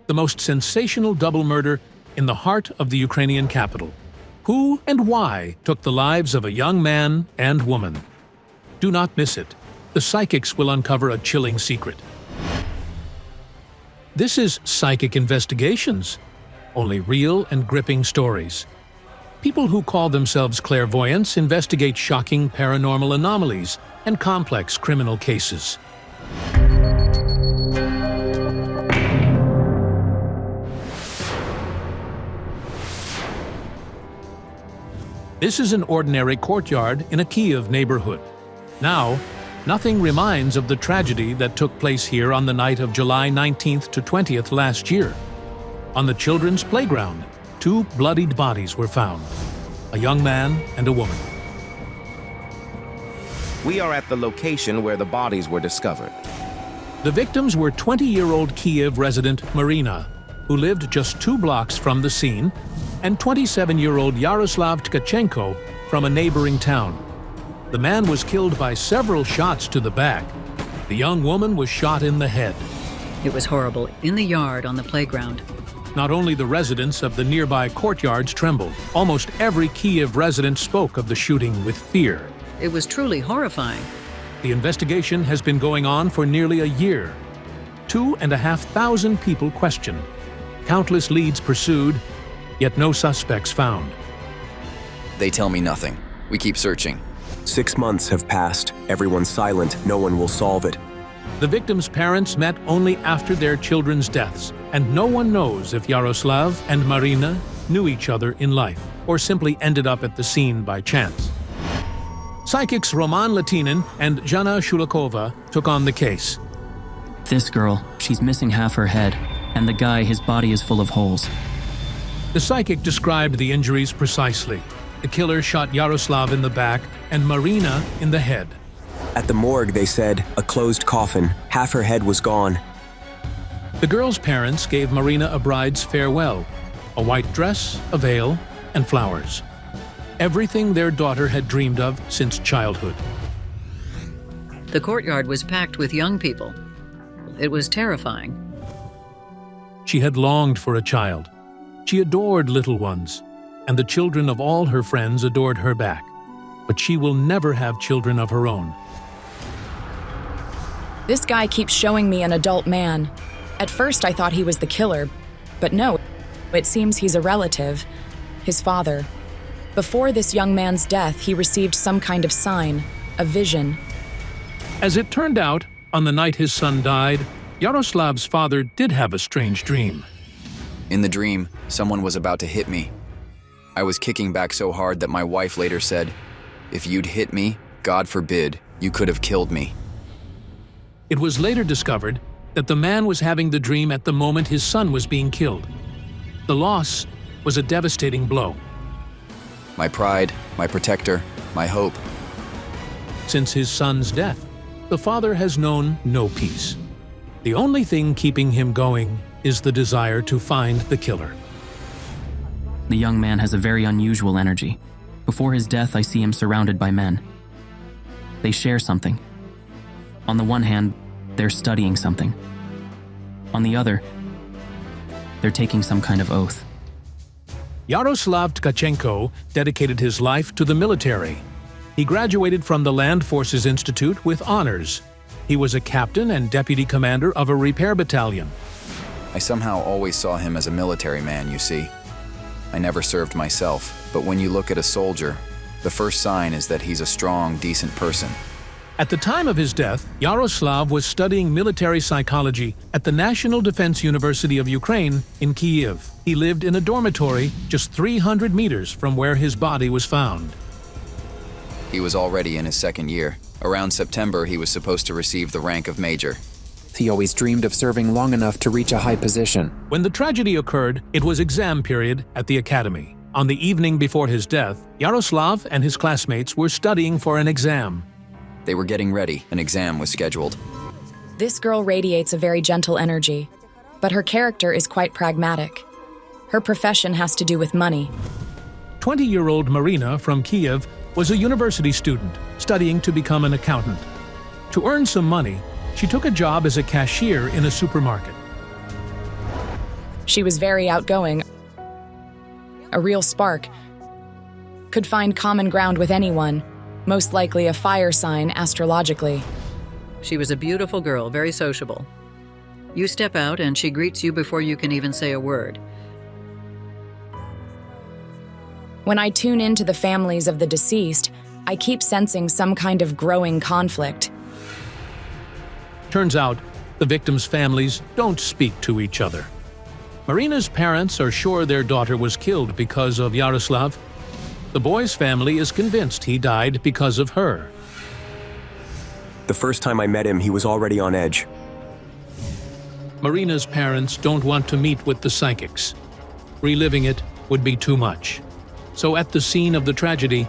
the most sensational double murder in the heart of the Ukrainian capital. Who and why took the lives of a young man and woman? Do not miss it. The psychics will uncover a chilling secret. This is Psychic Investigations, only real and gripping stories. People who call themselves clairvoyants investigate shocking paranormal anomalies and complex criminal cases. This is an ordinary courtyard in a Kyiv neighborhood. Now, nothing reminds of the tragedy that took place here on the night of July 19th to 20th last year. On the children's playground, 2 bloodied bodies were found, a young man and a woman. We are at the location where the bodies were discovered. The victims were 20-year-old Kyiv resident Maryna, who lived just 2 blocks from the scene, and 27-year-old Yaroslav Tkachenko from a neighboring town. The man was killed by several shots to the back. The young woman was shot in the head. It was horrible. In the yard on the playground. Not only the residents of the nearby courtyards trembled, almost every Kyiv resident spoke of the shooting with fear. It was truly horrifying. The investigation has been going on for nearly a year. 2,500 people questioned. Countless leads pursued, yet no suspects found. They tell me nothing. We keep searching. 6 months have passed. Everyone's silent. No one will solve it. The victims' parents met only after their children's deaths, and no one knows if Yaroslav and Maryna knew each other in life, or simply ended up at the scene by chance. Psychics Roman Latinin and Jana Shulakova took on the case. This girl, she's missing half her head, and the guy, his body is full of holes. The psychic described the injuries precisely. The killer shot Yaroslav in the back and Maryna in the head. At the morgue, they said, a closed coffin. Half her head was gone. The girl's parents gave Maryna a bride's farewell, a white dress, a veil, and flowers. Everything their daughter had dreamed of since childhood. The courtyard was packed with young people. It was terrifying. She had longed for a child. She adored little ones, and the children of all her friends adored her back. But she will never have children of her own. This guy keeps showing me an adult man. At first I thought he was the killer, but no, it seems he's a relative, his father. Before this young man's death, he received some kind of sign, a vision. As it turned out, on the night his son died, Yaroslav's father did have a strange dream. In the dream, someone was about to hit me. I was kicking back so hard that my wife later said, "If you'd hit me, God forbid, you could have killed me." It was later discovered that the man was having the dream at the moment his son was being killed. The loss was a devastating blow. My pride, my protector, my hope. Since his son's death, the father has known no peace. The only thing keeping him going is the desire to find the killer. The young man has a very unusual energy. Before his death, I see him surrounded by men. They share something. On the one hand, they're studying something. On the other, they're taking some kind of oath. Yaroslav Tkachenko dedicated his life to the military. He graduated from the Land Forces Institute with honors. He was a captain and deputy commander of a repair battalion. I somehow always saw him as a military man, you see. I never served myself, but when you look at a soldier, the first sign is that he's a strong, decent person. At the time of his death, Yaroslav was studying military psychology at the National Defense University of Ukraine in Kyiv. He lived in a dormitory just 300 meters from where his body was found. He was already in his second year. Around September, he was supposed to receive the rank of major. He always dreamed of serving long enough to reach a high position. When the tragedy occurred, it was exam period at the academy. On the evening before his death, Yaroslav and his classmates were studying for an exam. They were getting ready. An exam was scheduled. This girl radiates a very gentle energy, but her character is quite pragmatic. Her profession has to do with money. 20-year-old Maryna from Kyiv was a university student studying to become an accountant. To earn some money, she took a job as a cashier in a supermarket. She was very outgoing, a real spark. Could find common ground with anyone, most likely a fire sign astrologically. She was a beautiful girl, very sociable. You step out and she greets you before you can even say a word. When I tune into the families of the deceased, I keep sensing some kind of growing conflict. Turns out, the victims' families don't speak to each other. Maryna's parents are sure their daughter was killed because of Yaroslav. The boy's family is convinced he died because of her. The first time I met him, he was already on edge. Maryna's parents don't want to meet with the psychics. Reliving it would be too much. So at the scene of the tragedy,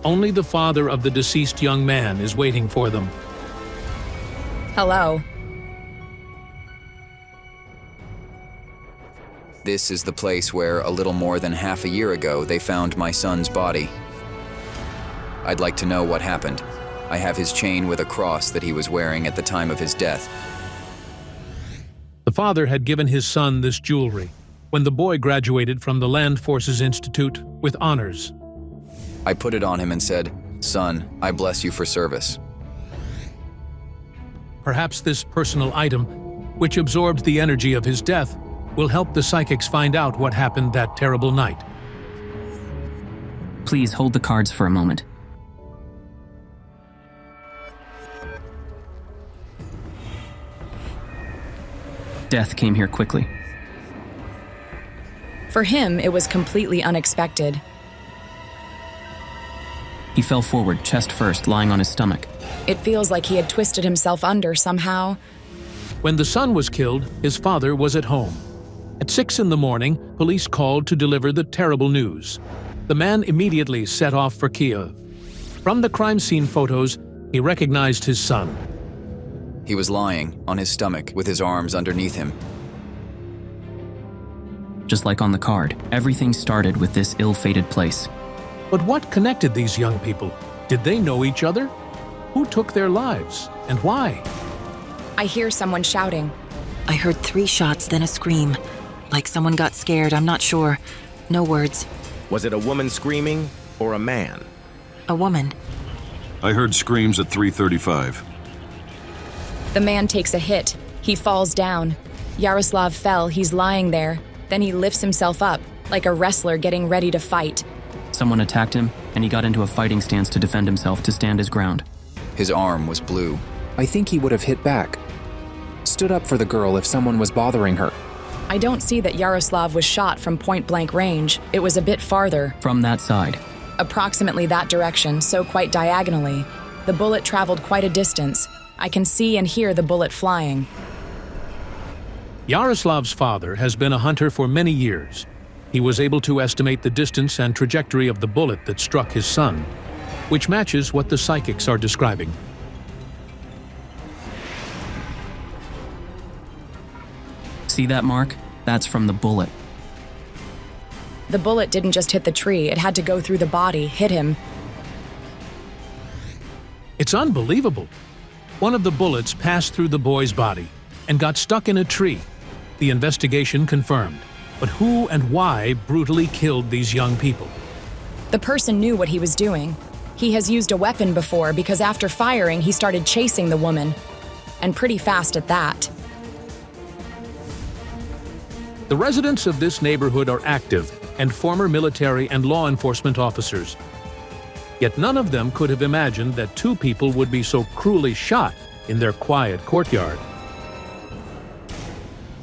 only the father of the deceased young man is waiting for them. Hello. This is the place where, a little more than half a year ago, they found my son's body. I'd like to know what happened. I have his chain with a cross that he was wearing at the time of his death. The father had given his son this jewelry when the boy graduated from the Land Forces Institute with honors. I put it on him and said, "Son, I bless you for service." Perhaps this personal item, which absorbed the energy of his death, will help the psychics find out what happened that terrible night. Please hold the cards for a moment. Death came here quickly. For him, it was completely unexpected. He fell forward, chest first, lying on his stomach. It feels like he had twisted himself under somehow. When the son was killed, his father was at home. At 6 in the morning, police called to deliver the terrible news. The man immediately set off for Kiev. From the crime scene photos, he recognized his son. He was lying on his stomach with his arms underneath him. Just like on the card, everything started with this ill-fated place. But what connected these young people? Did they know each other? Who took their lives, and why? I hear someone shouting. I heard 3 shots, then a scream. Like someone got scared, I'm not sure. No words. Was it a woman screaming or a man? A woman. I heard screams at 3:35. The man takes a hit. He falls down. Yaroslav fell, he's lying there. Then he lifts himself up, like a wrestler getting ready to fight. Someone attacked him, and he got into a fighting stance to defend himself, to stand his ground. His arm was blue. I think he would have hit back. Stood up for the girl if someone was bothering her. I don't see that Yaroslav was shot from point-blank range. It was a bit farther. From that side. Approximately that direction, so quite diagonally. The bullet traveled quite a distance. I can see and hear the bullet flying. Yaroslav's father has been a hunter for many years. He was able to estimate the distance and trajectory of the bullet that struck his son, which matches what the psychics are describing. See that mark? That's from the bullet. The bullet didn't just hit the tree, it had to go through the body, hit him. It's unbelievable. One of the bullets passed through the boy's body and got stuck in a tree. The investigation confirmed. But who and why brutally killed these young people? The person knew what he was doing. He has used a weapon before because after firing, he started chasing the woman. And pretty fast at that. The residents of this neighborhood are active and former military and law enforcement officers. Yet none of them could have imagined that 2 people would be so cruelly shot in their quiet courtyard.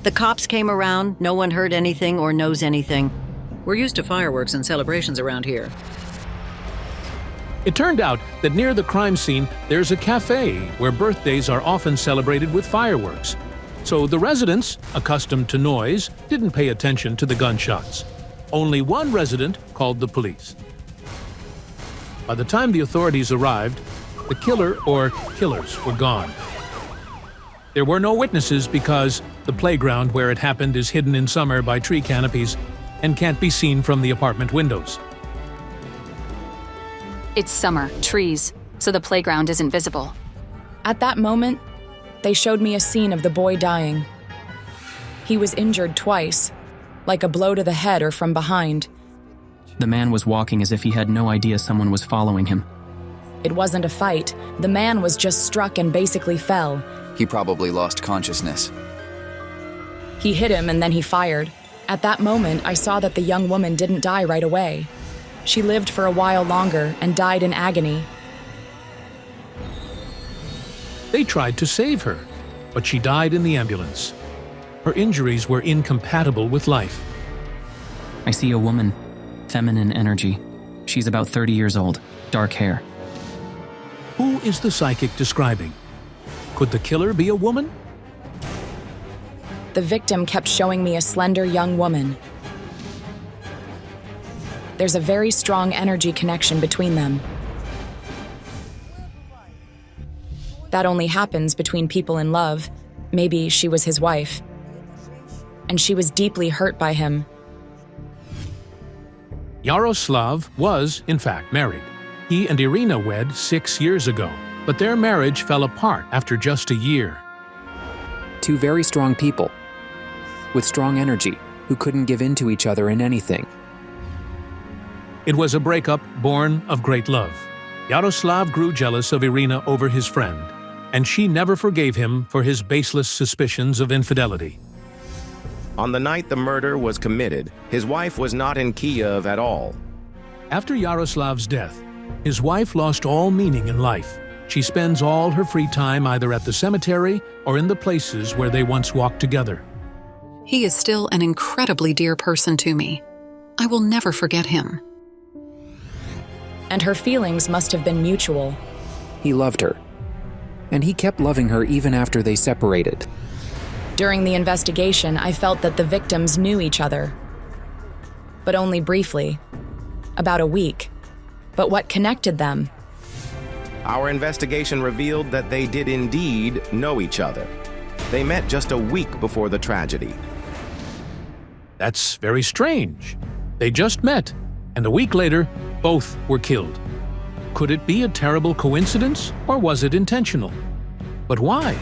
The cops came around, no one heard anything or knows anything. We're used to fireworks and celebrations around here. It turned out that near the crime scene, there's a cafe where birthdays are often celebrated with fireworks. So the residents, accustomed to noise, didn't pay attention to the gunshots. Only one resident called the police. By the time the authorities arrived, the killer or killers were gone. There were no witnesses because the playground where it happened is hidden in summer by tree canopies and can't be seen from the apartment windows. It's summer, trees, so the playground isn't visible. At that moment, they showed me a scene of the boy dying. He was injured twice. like a blow to the head or from behind. The man was walking as if he had no idea someone was following him. It wasn't a fight. The man was just struck and basically fell. He probably lost consciousness. He hit him and then he fired. At that moment, I saw that the young woman didn't die right away. She lived for a while longer and died in agony. They tried to save her, but she died in the ambulance. Her injuries were incompatible with life. I see a woman, feminine energy. She's about 30 years old, dark hair. Who is the psychic describing? Could the killer be a woman? The victim kept showing me a slender young woman. There's a very strong energy connection between them. That only happens between people in love. Maybe she was his wife. And she was deeply hurt by him. Yaroslav was, in fact, married. He and Irina wed 6 years ago, but their marriage fell apart after just a year. Two very strong people, with strong energy, who couldn't give in to each other in anything. It was a breakup born of great love. Yaroslav grew jealous of Irina over his friend, and she never forgave him for his baseless suspicions of infidelity. On the night the murder was committed, his wife was not in Kiev at all. After Yaroslav's death, his wife lost all meaning in life. She spends all her free time either at the cemetery or in the places where they once walked together. He is still an incredibly dear person to me. I will never forget him. And her feelings must have been mutual. He loved her, and he kept loving her even after they separated. During the investigation, I felt that the victims knew each other. But only briefly. About a week. But what connected them? Our investigation revealed that they did indeed know each other. They met just a week before the tragedy. That's very strange. They just met, and a week later, both were killed. Could it be a terrible coincidence, or was it intentional? But why?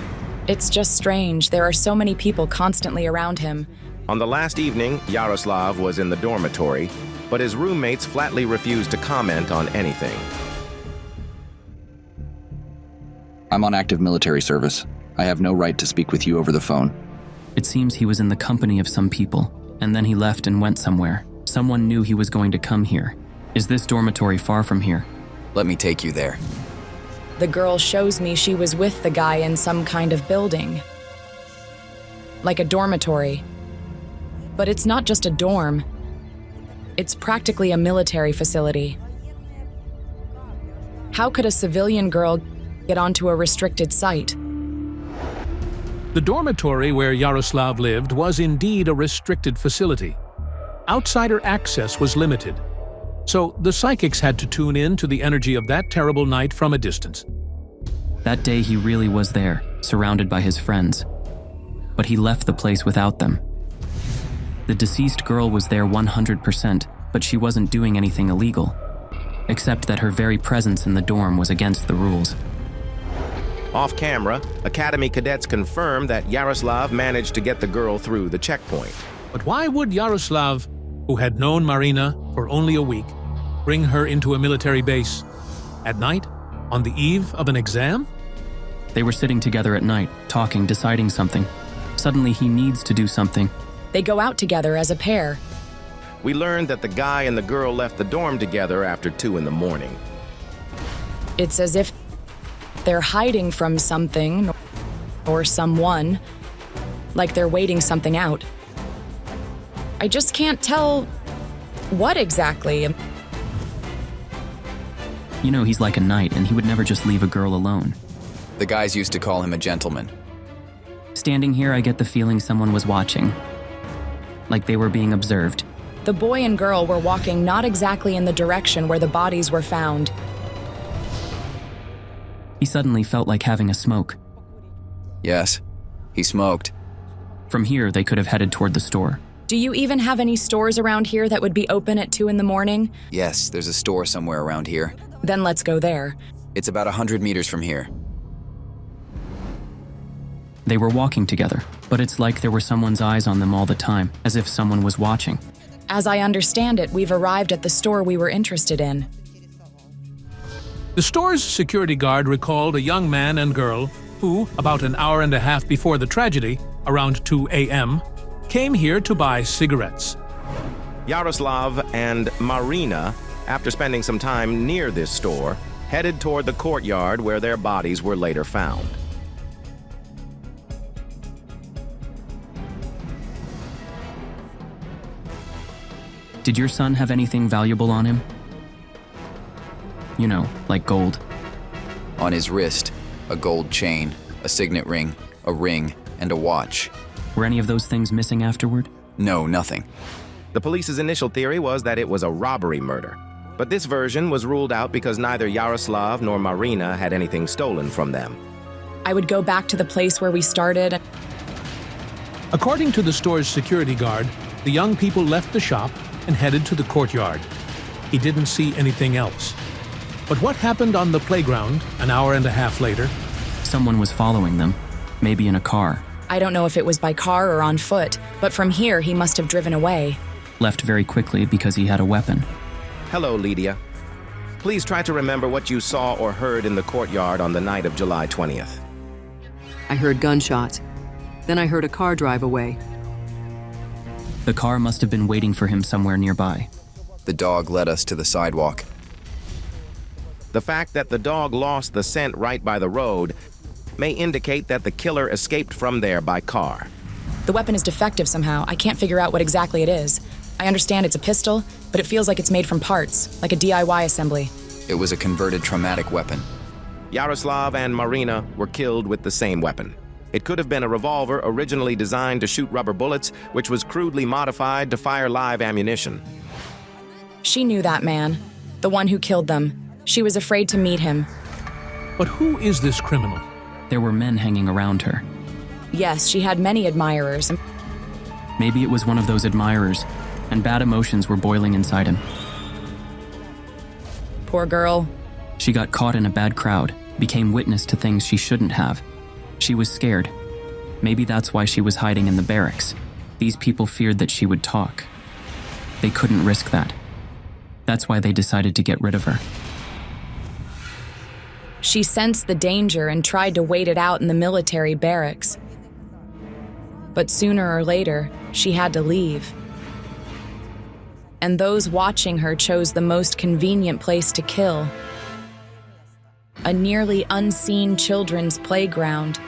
It's just strange. There are so many people constantly around him. On the last evening, Yaroslav was in the dormitory, but his roommates flatly refused to comment on anything. I'm on active military service. I have no right to speak with you over the phone. It seems he was in the company of some people, and then he left and went somewhere. Someone knew he was going to come here. Is this dormitory far from here? Let me take you there. The girl shows me she was with the guy in some kind of building. Like a dormitory. But it's not just a dorm. It's practically a military facility. How could a civilian girl get onto a restricted site? The dormitory where Yaroslav lived was indeed a restricted facility. Outsider access was limited, so the psychics had to tune in to the energy of that terrible night from a distance. That day he really was there, surrounded by his friends. But he left the place without them. The deceased girl was there 100%, but she wasn't doing anything illegal, except that her very presence in the dorm was against the rules. Off camera, Academy cadets confirmed that Yaroslav managed to get the girl through the checkpoint. But why would Yaroslav, who had known Maryna for only a week, bring her into a military base at night, on the eve of an exam? They were sitting together at night, talking, deciding something. Suddenly he needs to do something. They go out together as a pair. We learned that the guy and the girl left the dorm together after 2 in the morning. It's as if they're hiding from something or someone, like they're waiting something out. I just can't tell what exactly. You know, he's like a knight, and he would never just leave a girl alone. The guys used to call him a gentleman. Standing here, I get the feeling someone was watching. Like they were being observed. The boy and girl were walking not exactly in the direction where the bodies were found. He suddenly felt like having a smoke. Yes, he smoked. From here, they could have headed toward the store. Do you even have any stores around here that would be open at 2 in the morning? Yes, there's a store somewhere around here. Then let's go there. It's about 100 meters from here. They were walking together, but it's like there were someone's eyes on them all the time, as if someone was watching. As I understand it, we've arrived at the store we were interested in. The store's security guard recalled a young man and girl who, about an hour and a half before the tragedy, around 2 a.m., came here to buy cigarettes. Yaroslav and Maryna, after spending some time near this store, headed toward the courtyard where their bodies were later found. Did your son have anything valuable on him? You know, like gold. On his wrist, a gold chain, a signet ring, a ring, and a watch. Were any of those things missing afterward? No, nothing. The police's initial theory was that it was a robbery murder, but this version was ruled out because neither Yaroslav nor Maryna had anything stolen from them. I would go back to the place where we started. According to the store's security guard, the young people left the shop and headed to the courtyard. He didn't see anything else. But what happened on the playground an hour and a half later? Someone was following them, maybe in a car. I don't know if it was by car or on foot, but from here he must have driven away. Left very quickly because he had a weapon. Hello, Lydia. Please try to remember what you saw or heard in the courtyard on the night of July 20th. I heard gunshots. Then I heard a car drive away. The car must have been waiting for him somewhere nearby. The dog led us to the sidewalk. The fact that the dog lost the scent right by the road may indicate that the killer escaped from there by car. The weapon is defective somehow. I can't figure out what exactly it is. I understand it's a pistol, but it feels like it's made from parts, like a DIY assembly. It was a converted traumatic weapon. Yaroslav and Maryna were killed with the same weapon. It could have been a revolver originally designed to shoot rubber bullets, which was crudely modified to fire live ammunition. She knew that man, the one who killed them. She was afraid to meet him. But who is this criminal? There were men hanging around her. Yes, she had many admirers. Maybe it was one of those admirers, and bad emotions were boiling inside him. Poor girl. She got caught in a bad crowd, became witness to things she shouldn't have. She was scared. Maybe that's why she was hiding in the barracks. These people feared that she would talk. They couldn't risk that. That's why they decided to get rid of her. She sensed the danger and tried to wait it out in the military barracks. But sooner or later, she had to leave. And those watching her chose the most convenient place to kill. A nearly unseen children's playground.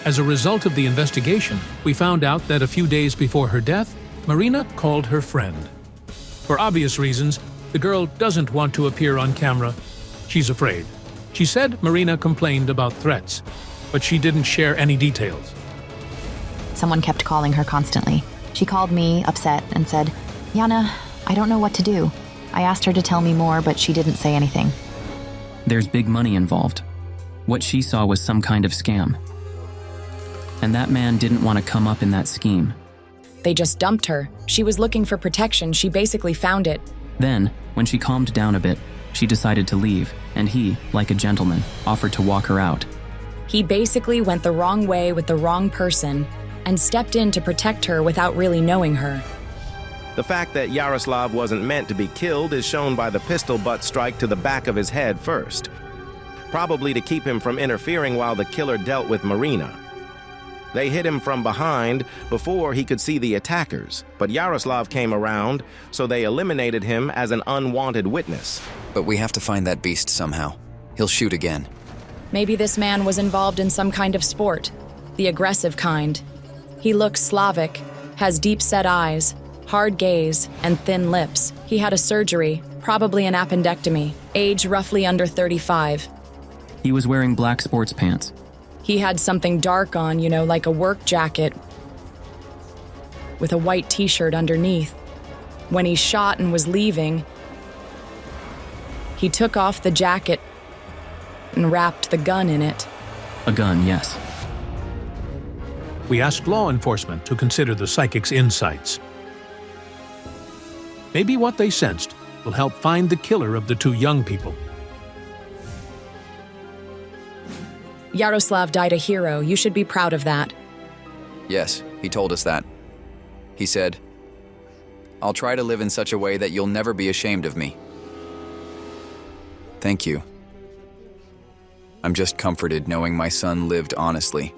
As a result of the investigation, we found out that a few days before her death, Maryna called her friend. For obvious reasons, the girl doesn't want to appear on camera. She's afraid. She said Maryna complained about threats, but she didn't share any details. Someone kept calling her constantly. She called me, upset, and said, "Yana, I don't know what to do." I asked her to tell me more, but she didn't say anything. There's big money involved. What she saw was some kind of scam. And that man didn't want to come up in that scheme. They just dumped her. She was looking for protection. She basically found it. Then, when she calmed down a bit, she decided to leave, and he, like a gentleman, offered to walk her out. He basically went the wrong way with the wrong person and stepped in to protect her without really knowing her. The fact that Yaroslav wasn't meant to be killed is shown by the pistol butt strike to the back of his head first, probably to keep him from interfering while the killer dealt with Maryna. They hit him from behind before he could see the attackers, but Yaroslav came around, so they eliminated him as an unwanted witness. But we have to find that beast somehow. He'll shoot again. Maybe this man was involved in some kind of sport, the aggressive kind. He looks Slavic, has deep-set eyes, hard gaze, and thin lips. He had a surgery, probably an appendectomy, age roughly under 35. He was wearing black sports pants. He had something dark on, like a work jacket with a white t-shirt underneath. When he shot and was leaving, he took off the jacket and wrapped the gun in it. A gun, yes. We asked law enforcement to consider the psychic's insights. Maybe what they sensed will help find the killer of the two young people. Yaroslav died a hero. You should be proud of that. Yes, he told us that. He said, "I'll try to live in such a way that you'll never be ashamed of me." Thank you. I'm just comforted knowing my son lived honestly.